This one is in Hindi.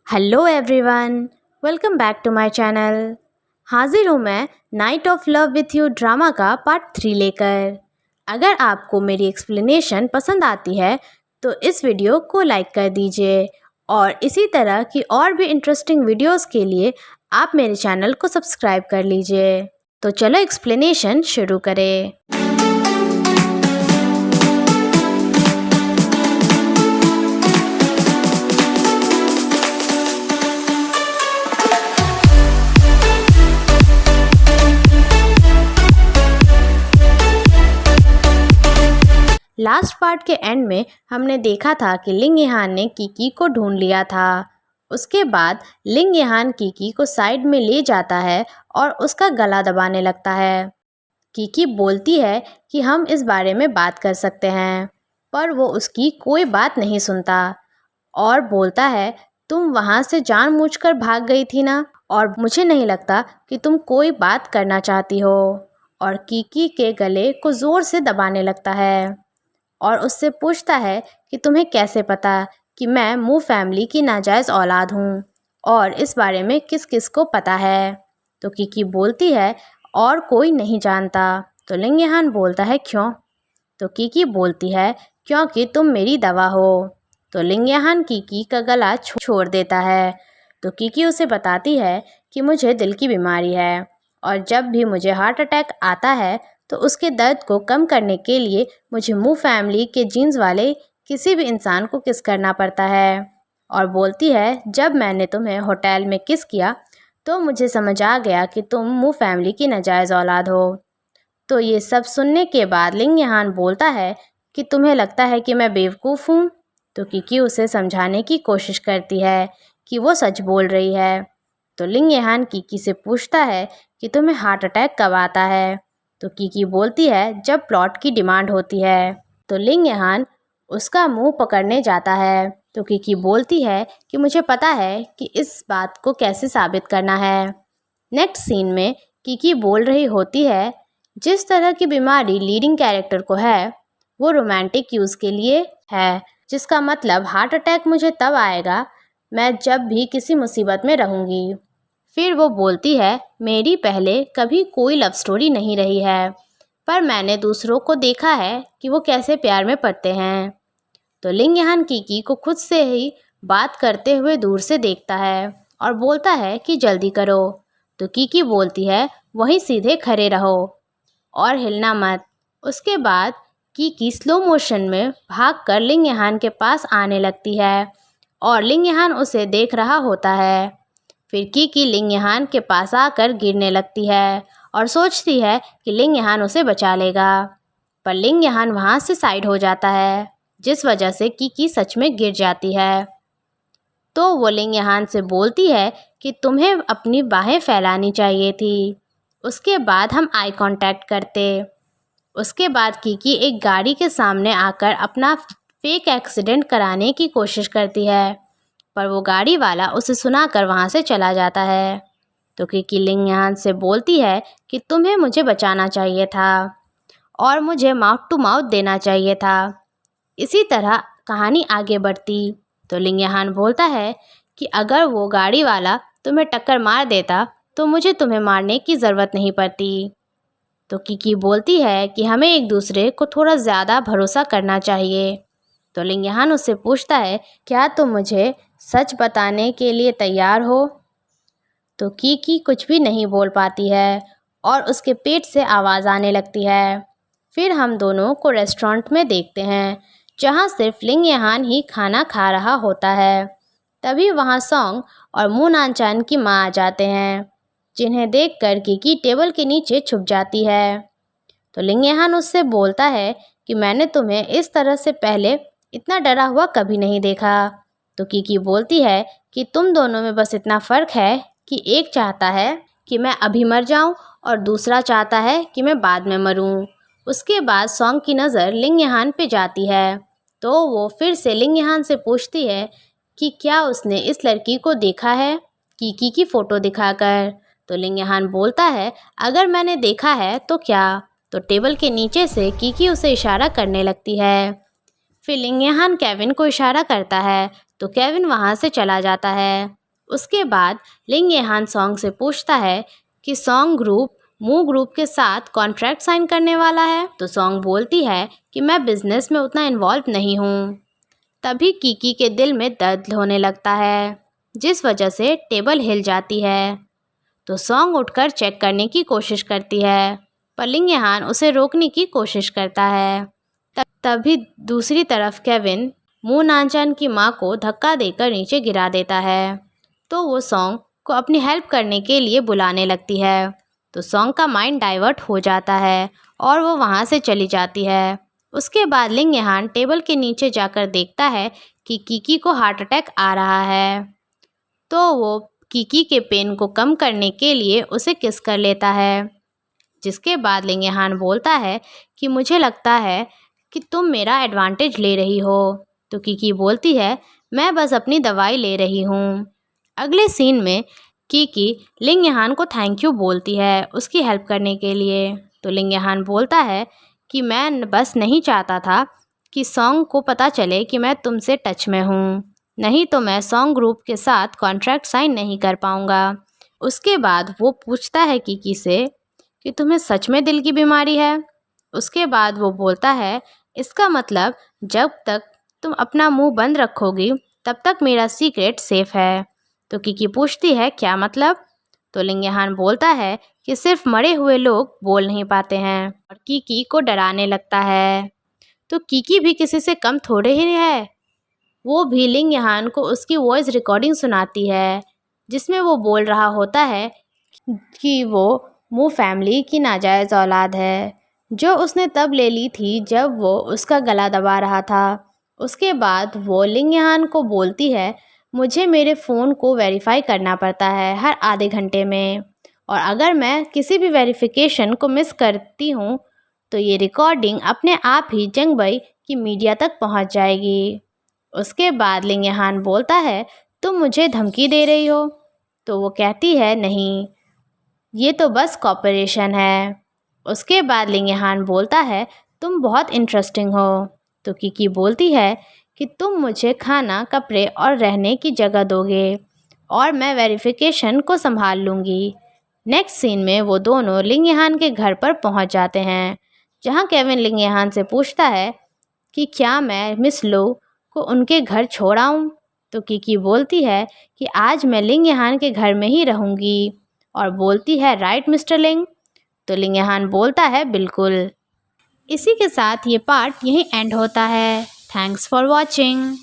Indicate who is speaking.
Speaker 1: Hello everyone, welcome back to my channel. हाजिर हूँ मैं Night of Love with You drama का पार्ट 3 लेकर। अगर आपको मेरी एक्सप्लेनेशन पसंद आती है तो इस वीडियो को लाइक कर दीजिए और इसी तरह की और भी इंटरेस्टिंग वीडियोस के लिए आप मेरे चैनल को सब्सक्राइब कर लीजिए। तो चलो एक्सप्लेनेशन शुरू करें। लास्ट पार्ट के एंड में हमने देखा था कि लिंग यहान ने कीकी को ढूंढ लिया था। उसके बाद लिंग यहान कीकी को साइड में ले जाता है और उसका गला दबाने लगता है। कीकी बोलती है कि हम इस बारे में बात कर सकते हैं, पर वो उसकी कोई बात नहीं सुनता और बोलता है तुम वहाँ से जानबूझकर भाग गई थी ना, और मुझे नहीं लगता कि तुम कोई बात करना चाहती हो। और कीकी के गले को ज़ोर से दबाने लगता है और उससे पूछता है कि तुम्हें कैसे पता कि मैं मू फैमिली की नाजायज़ औलाद हूँ और इस बारे में किस किस को पता है। तो कीकी बोलती है और कोई नहीं जानता। तो लिंग यहान बोलता है क्यों? तो कीकी बोलती है क्योंकि तुम मेरी दवा हो। तो लिंग यहान कीकी का गला छोड़ देता है। तो कीकी उसे बताती है कि मुझे दिल की बीमारी है और जब भी मुझे हार्ट अटैक आता है तो उसके दर्द को कम करने के लिए मुझे मू फैमिली के जीन्स वाले किसी भी इंसान को किस करना पड़ता है। और बोलती है जब मैंने तुम्हें होटल में किस किया तो मुझे समझ आ गया कि तुम मू फैमिली की नाजायज़ औलाद हो। तो ये सब सुनने के बाद लिंग यहान बोलता है कि तुम्हें लगता है कि मैं बेवकूफ़ हूँ। तो कीकी उसे समझाने की कोशिश करती है कि वो सच बोल रही है। तो लिंग यहान कीकी से पूछता है कि तुम्हें हार्ट अटैक कब आता है। तो कीकी बोलती है जब प्लॉट की डिमांड होती है। तो लिंग यहान उसका मुंह पकड़ने जाता है। तो कीकी बोलती है कि मुझे पता है कि इस बात को कैसे साबित करना है। नेक्स्ट सीन में कीकी बोल रही होती है जिस तरह की बीमारी लीडिंग कैरेक्टर को है वो रोमांटिक यूज़ के लिए है, जिसका मतलब हार्ट अटैक मुझे तब आएगा मैं जब भी किसी मुसीबत में रहूँगी। फिर वो बोलती है मेरी पहले कभी कोई लव स्टोरी नहीं रही है, पर मैंने दूसरों को देखा है कि वो कैसे प्यार में पड़ते हैं। तो लिंग यहान कीकी को खुद से ही बात करते हुए दूर से देखता है और बोलता है कि जल्दी करो। तो कीकी बोलती है वहीं सीधे खड़े रहो और हिलना मत। उसके बाद कीकी स्लो मोशन में भागकर लिंग यहान के पास आने लगती है और लिंग यहान उसे देख रहा होता है। फिर कीकी लिंग यहान के पास आकर गिरने लगती है और सोचती है कि लिंग यहान उसे बचा लेगा, पर लिंग यहान वहाँ से साइड हो जाता है जिस वजह से कीकी सच में गिर जाती है। तो वो लिंग यहान से बोलती है कि तुम्हें अपनी बाहें फैलानी चाहिए थी। उसके बाद हम आई कांटेक्ट करते। उसके बाद कीकी एक गाड़ी के सामने आकर अपना फेक एक्सीडेंट कराने की कोशिश करती है, पर वो गाड़ी वाला उसे सुनाकर वहाँ से चला जाता है। तो कीकी लिंग यहान से बोलती है कि तुम्हें मुझे बचाना चाहिए था और मुझे माउथ टू माउथ देना चाहिए था। इसी तरह कहानी आगे बढ़ती। तो लिंग यहान बोलता है कि अगर वो गाड़ी वाला तुम्हें टक्कर मार देता तो मुझे तुम्हें मारने की ज़रूरत नहीं पड़ती। तो कीकी बोलती है कि हमें एक दूसरे को थोड़ा ज़्यादा भरोसा करना चाहिए। तो लिंग यहान उससे पूछता है क्या तुम मुझे सच बताने के लिए तैयार हो? तो कीकी कुछ भी नहीं बोल पाती है और उसके पेट से आवाज़ आने लगती है। फिर हम दोनों को रेस्टोरेंट में देखते हैं जहाँ सिर्फ लिंग यहान ही खाना खा रहा होता है। तभी वहाँ सॉन्ग और मून आंचान की माँ आ जाते हैं, जिन्हें देखकर कीकी टेबल के नीचे छुप जाती है। तो लिंग यहान उससे बोलता है कि मैंने तुम्हें इस तरह से पहले इतना डरा हुआ कभी नहीं देखा। तो कीकी बोलती है कि तुम दोनों में बस इतना फ़र्क है कि एक चाहता है कि मैं अभी मर जाऊं और दूसरा चाहता है कि मैं बाद में मरूं। उसके बाद सॉन्ग की नज़र लिंग यहान पे जाती है तो वो फिर से लिंग यहान से पूछती है कि क्या उसने इस लड़की को देखा है, कीकी की फ़ोटो दिखाकर। तो लिंग यहान बोलता है अगर मैंने देखा है तो क्या। तो टेबल के नीचे से कीकी उसे इशारा करने लगती है। फिर लिंग यहान केविन को इशारा करता है तो केविन वहाँ से चला जाता है। उसके बाद लिंग यहान सॉन्ग से पूछता है कि सॉन्ग ग्रुप मू ग्रुप के साथ कॉन्ट्रैक्ट साइन करने वाला है। तो सॉन्ग बोलती है कि मैं बिजनेस में उतना इन्वॉल्व नहीं हूँ। तभी कीकी के दिल में दर्द होने लगता है, जिस वजह से टेबल हिल जाती है। तो सॉन्ग उठकर चेक करने की कोशिश करती है, पर लिंग यहान उसे रोकने की कोशिश करता है। तभी दूसरी तरफ केविन मू नानचान की माँ को धक्का देकर नीचे गिरा देता है। तो वो सॉन्ग को अपनी हेल्प करने के लिए बुलाने लगती है। तो सॉन्ग का माइंड डाइवर्ट हो जाता है और वो वहाँ से चली जाती है। उसके बाद लिंग यहान टेबल के नीचे जाकर देखता है कि कीकी को हार्ट अटैक आ रहा है। तो वो कीकी के पेन को कम करने के लिए उसे किस कर लेता है, जिसके बाद लिंग यहान बोलता है कि मुझे लगता है कि तुम मेरा एडवांटेज ले रही हो। तो कीकी बोलती है मैं बस अपनी दवाई ले रही हूँ। अगले सीन में कीकी लिंग यहान को थैंक यू बोलती है उसकी हेल्प करने के लिए। तो लिंग यहान बोलता है कि मैं बस नहीं चाहता था कि सॉन्ग को पता चले कि मैं तुमसे टच में हूँ, नहीं तो मैं सॉन्ग ग्रुप के साथ कॉन्ट्रैक्ट साइन नहीं कर पाऊँगा। उसके बाद वो पूछता है कीकी से कि तुम्हें सच में दिल की बीमारी है। उसके बाद वो बोलता है इसका मतलब जब तक तुम अपना मुंह बंद रखोगी तब तक मेरा सीक्रेट सेफ है। तो कीकी पूछती है क्या मतलब। तो लिंग यहान बोलता है कि सिर्फ मरे हुए लोग बोल नहीं पाते हैं, और कीकी को डराने लगता है। तो कीकी भी किसी से कम थोड़े ही है, वो भी लिंग यहान को उसकी वॉइस रिकॉर्डिंग सुनाती है, जिसमें वो बोल रहा होता है कि वो मू फैमिली की नाजायज़ औलाद है, जो उसने तब ले ली थी जब वो उसका गला दबा रहा था। उसके बाद वो लिंग यहान को बोलती है मुझे मेरे फ़ोन को वेरीफाई करना पड़ता है हर आधे घंटे में, और अगर मैं किसी भी वेरिफिकेशन को मिस करती हूँ तो ये रिकॉर्डिंग अपने आप ही जंगबई की मीडिया तक पहुँच जाएगी। उसके बाद लिंग यहान बोलता है तुम मुझे धमकी दे रही हो। तो वो कहती है नहीं, ये तो बस कॉपरेशन है। उसके बाद लिंग यहान बोलता है तुम बहुत इंटरेस्टिंग हो। तो कीकी बोलती है कि तुम मुझे खाना, कपड़े और रहने की जगह दोगे और मैं वेरिफिकेशन को संभाल लूँगी। नेक्स्ट सीन में वो दोनों लिंग यहान के घर पर पहुंच जाते हैं, जहां केविन लिंग यहान से पूछता है कि क्या मैं मिस लो को उनके घर छोड़ आऊं। तो कीकी बोलती है कि आज मैं लिंग यहान के घर में ही रहूंगी, और बोलती है राइट मिस्टर लिंग। तो लिंग यहान बोलता है बिल्कुल। इसी के साथ ये पार्ट यहीं एंड होता है। Thanks for watching.